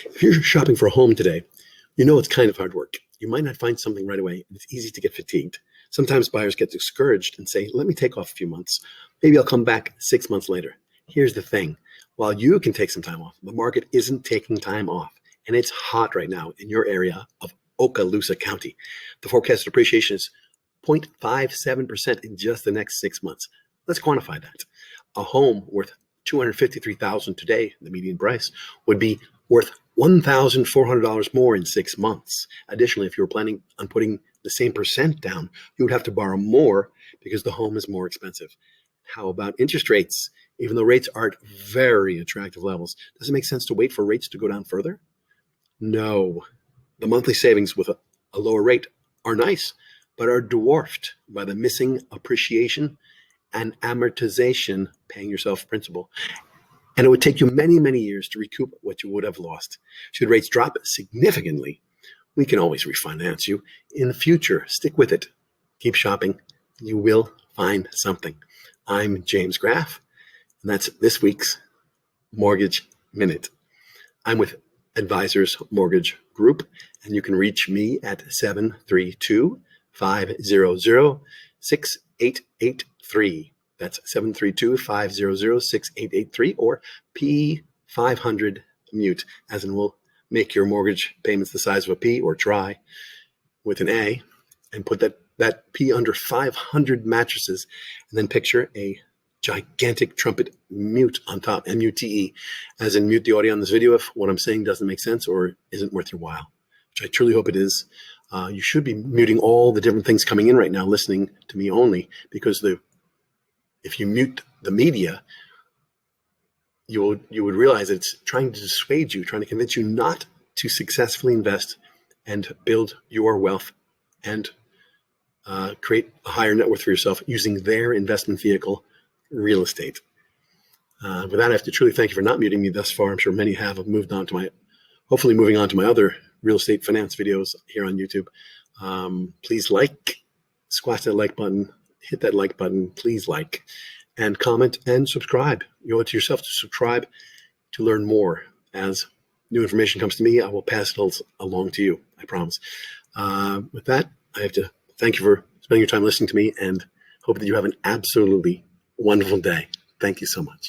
If you're shopping for a home today, you know it's kind of hard work. You might not find something right away, and it's easy to get fatigued. Sometimes buyers get discouraged and say, let me take off a few months. Maybe I'll come back 6 months later. Here's the thing. While you can take some time off, the market isn't taking time off, and it's hot right now in your area of Okaloosa County. The forecasted appreciation is 0.57% in just the next 6 months. Let's quantify that. A home worth $253,000 today, the median price, would be worth $1,400 more in 6 months. Additionally, if you were planning on putting the same percent down, you would have to borrow more because the home is more expensive. How about interest rates? Even though rates are at very attractive levels, does it make sense to wait for rates to go down further? No. The monthly savings with a lower rate are nice, but are dwarfed by the missing appreciation and amortization, paying yourself principal. And it would take you many, many years to recoup what you would have lost. Should rates drop significantly, we can always refinance you in the future. Stick with it. Keep shopping. You will find something. I'm James Graff, and that's this week's Mortgage Minute. I'm with Advisors Mortgage Group, and you can reach me at 732-500-6883. That's 732-500-6883 or P500 mute, as in we'll make your mortgage payments the size of a P, or try with an A, and put that P under 500 mattresses, and then picture a gigantic trumpet mute on top, M-U-T-E, as in mute the audio on this video if what I'm saying doesn't make sense or isn't worth your while, which I truly hope it is. You should be muting all the different things coming in right now, listening to me only, because if you mute the media, you would realize it's trying to dissuade you, trying to convince you not to successfully invest and build your wealth and create a higher net worth for yourself using their investment vehicle, real estate. With that, I have to truly thank you for not muting me thus far. I'm sure many have hopefully moving on to my other real estate finance videos here on YouTube. Please squash that like button, hit that like button, please like, and comment and subscribe. You owe it to yourself to subscribe to learn more. As new information comes to me, I will pass it along to you, I promise. With that, I have to thank you for spending your time listening to me and hope that you have an absolutely wonderful day. Thank you so much.